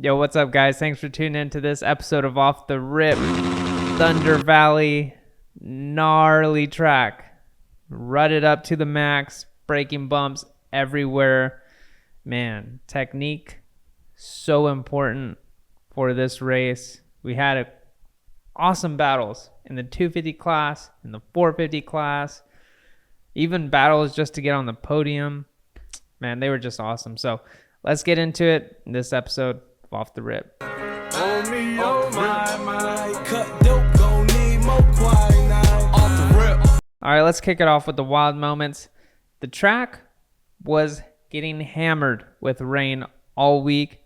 Yo, what's up, guys? Thanks for tuning in to this episode of Off the Rip. Thunder Valley, gnarly track. Rutted up to the max, breaking bumps everywhere. Man, technique, so important for this race. We had awesome battles in the 250 class, in the 450 class, even battles just to get on the podium. Man, they were just awesome. So let's get into it in this episode of Off the Rip. All right, let's kick it off with the wild moments. The track was getting hammered with rain all week,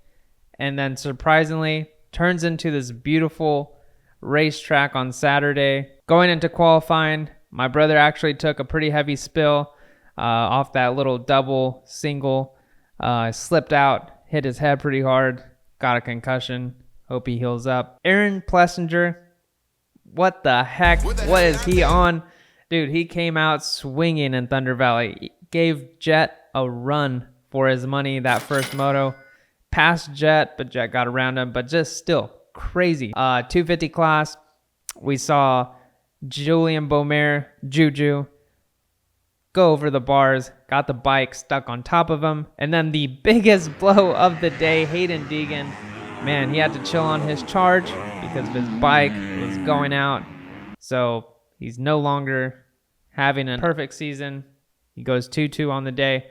and then surprisingly turns into this beautiful racetrack on Saturday. Going into qualifying, my brother actually took a pretty heavy spill off that little double single. Slipped out, hit his head pretty hard, got a concussion. Hope he heals up. Aaron Plessinger, what the heck? What is he on? Dude, he came out swinging in Thunder Valley. He gave Jet a run for his money that first moto. Passed Jet, but Jet got around him, but just still crazy. 250 class, we saw Julian Beaumer, Juju, go over the bars, got the bike stuck on top of him. And then the biggest blow of the day, Hayden Deegan. Man, he had to chill on his charge because his bike was going out. So he's no longer having a perfect season. He goes 2-2 on the day.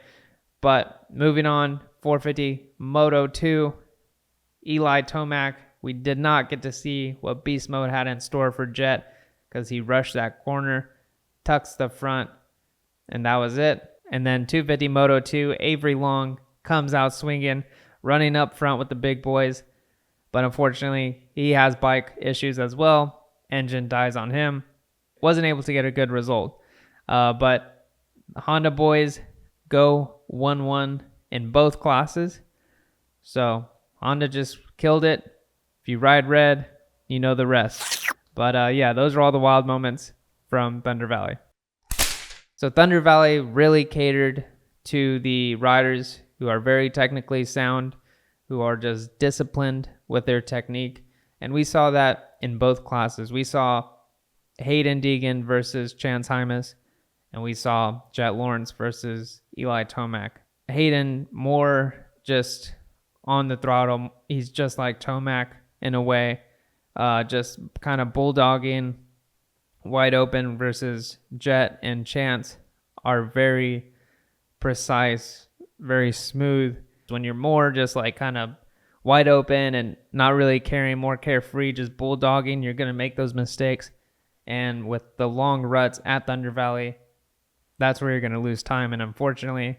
But moving on, 450 Moto 2, Eli Tomac. We did not get to see what Beast Mode had in store for Jet because he rushed that corner, tucks the front, and that was it. And then 250 Moto 2, Avery Long comes out swinging, running up front with the big boys. But unfortunately, he has bike issues as well. Engine dies on him. Wasn't able to get a good result. But the Honda boys go 1-1 in both classes. So Honda just killed it. If you ride red, you know the rest. But yeah, those are all the wild moments from Thunder Valley. So Thunder Valley really catered to the riders who are very technically sound, who are just disciplined with their technique. And we saw that in both classes. We saw Hayden Deegan versus Chance Hymas, and we saw Jet Lawrence versus Eli Tomac. Hayden more just on the throttle. He's just like Tomac in a way, just kind of bulldogging, wide open, versus Jet and Chance are very precise, very smooth. When you're more just like kind of wide open and not really caring, more carefree, just bulldogging, you're going to make those mistakes. And with the long ruts at Thunder Valley, that's where you're going to lose time. And unfortunately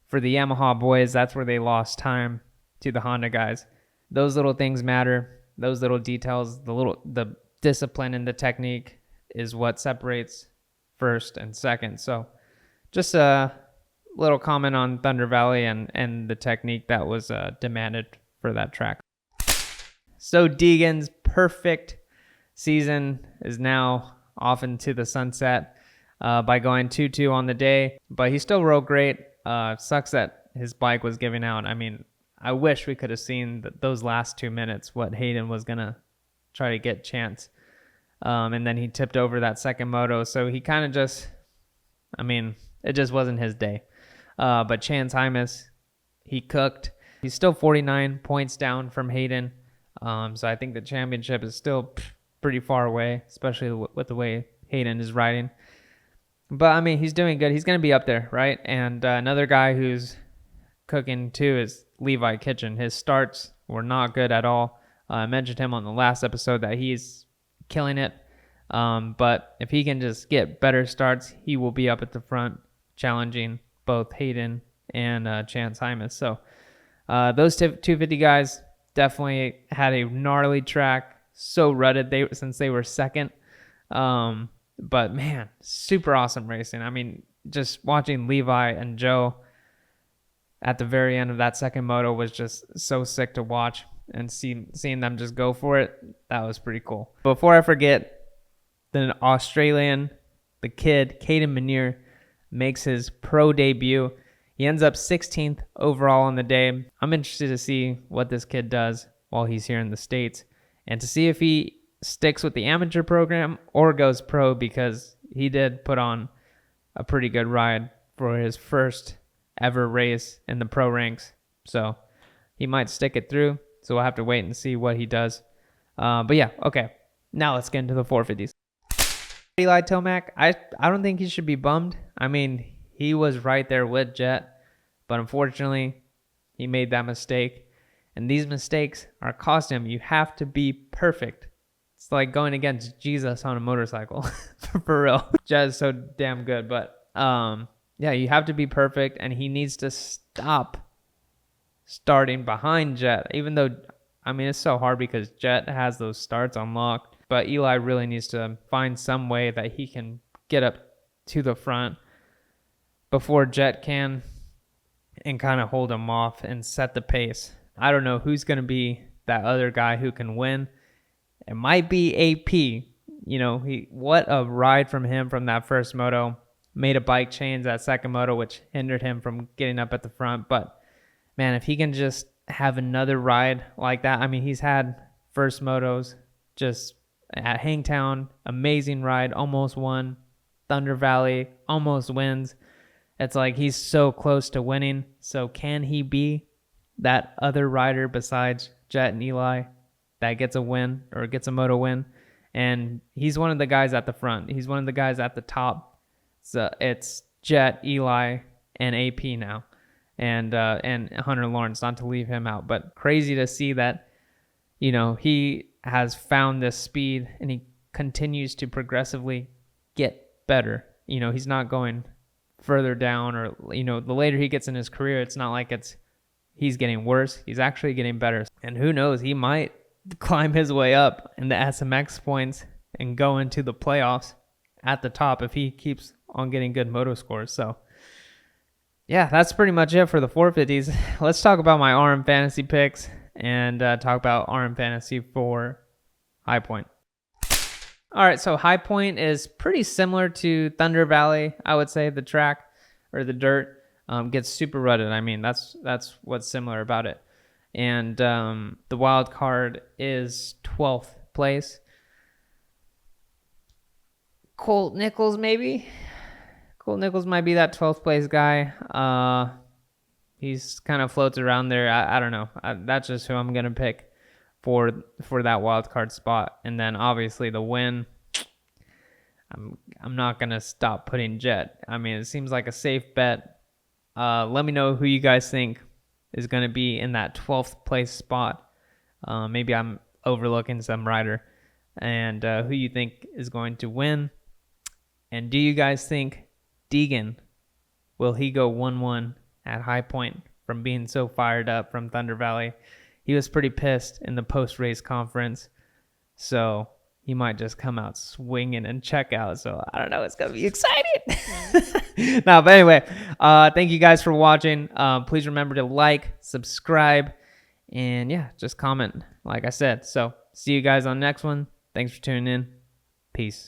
for the Yamaha boys, that's where they lost time to the Honda guys. Those little things matter. Those little details, the discipline and the technique is what separates first and second. So just a little comment on Thunder Valley and the technique that was demanded for that track. So Deegan's perfect season is now off into the sunset by going 2-2 on the day, but he still rode great. Sucks that his bike was giving out. I mean, I wish we could have seen those last 2 minutes, what Hayden was going to try to get Chance. And then he tipped over that second moto. So he kind of just, I mean, it just wasn't his day. But Chance Hymas, he cooked. He's still 49 points down from Hayden. So I think the championship is still pretty far away, especially with the way Hayden is riding. But, I mean, he's doing good. He's going to be up there, right? And another guy who's cooking, too, is Levi Kitchen. His starts were not good at all. I mentioned him on the last episode that he's killing it. But if he can just get better starts, he will be up at the front challenging both Hayden and Chance Hymas. So those 250 guys definitely had a gnarly track. So rutted since they were second. But man, super awesome racing. I mean, just watching Levi and Joe at the very end of that second moto was just so sick to watch, and seeing them just go for it, that was pretty cool. Before I forget, the Australian, the kid, Caden Manier, makes his pro debut. He ends up 16th overall on the day. I'm interested to see what this kid does while he's here in the States and to see if he sticks with the amateur program or goes pro, because he did put on a pretty good ride for his first ever race in the pro ranks. So he might stick it through. So we'll have to wait and see what he does. But yeah, okay. Now let's get into the 450s. Eli Tomac, I don't think he should be bummed. I mean, he was right there with Jet, but unfortunately, he made that mistake. And these mistakes are costing him. You have to be perfect. It's like going against Jesus on a motorcycle, for real. Jet is so damn good, but yeah, you have to be perfect, and he needs to stop starting behind Jet, even though, I mean, it's so hard because Jet has those starts unlocked. But Eli really needs to find some way that he can get up to the front before Jet can and kind of hold him off and set the pace. I don't know who's going to be that other guy who can win. It might be AP. You know, what a ride from him from that first moto. Made a bike change that second moto, which hindered him from getting up at the front. But, man, if he can just have another ride like that. I mean, he's had first motos just at Hangtown, amazing ride, almost won. Thunder Valley, almost wins. It's like he's so close to winning. So can he be that other rider besides Jet and Eli that gets a win or gets a moto win? And he's one of the guys at the front. He's one of the guys at the top. So it's Jet, Eli, and AP now. And Hunter Lawrence, not to leave him out. But crazy to see that, you know, he has found this speed and he continues to progressively get better. You know, he's not going further down, or, you know, the later he gets in his career, it's not like he's getting worse. He's actually getting better. And who knows, he might climb his way up in the SMX points and go into the playoffs at the top if he keeps on getting good moto scores. So yeah, that's pretty much it for the 450s. Let's talk about my RM fantasy picks and talk about RM fantasy for High Point. All right, so High Point is pretty similar to Thunder Valley, I would say. The track or the dirt gets super rutted. I mean, that's what's similar about it. And the wild card is 12th place. Colt Nichols, maybe. Colt Nichols might be that 12th place guy. He's kind of floats around there. I don't know. That's just who I'm going to pick for that wild card spot. And then obviously the win, I'm not going to stop putting Jet. I mean, it seems like a safe bet. Let me know who you guys think is going to be in that 12th place spot. Maybe I'm overlooking some rider. And who you think is going to win. And do you guys think Deegan, will he go 1-1 at High Point from being so fired up from Thunder Valley? He was pretty pissed in the post-race conference, so he might just come out swinging and check out. So I don't know. It's going to be exciting. No, but anyway, thank you guys for watching. Please remember to like, subscribe, and yeah, just comment, like I said. So see you guys on the next one. Thanks for tuning in. Peace.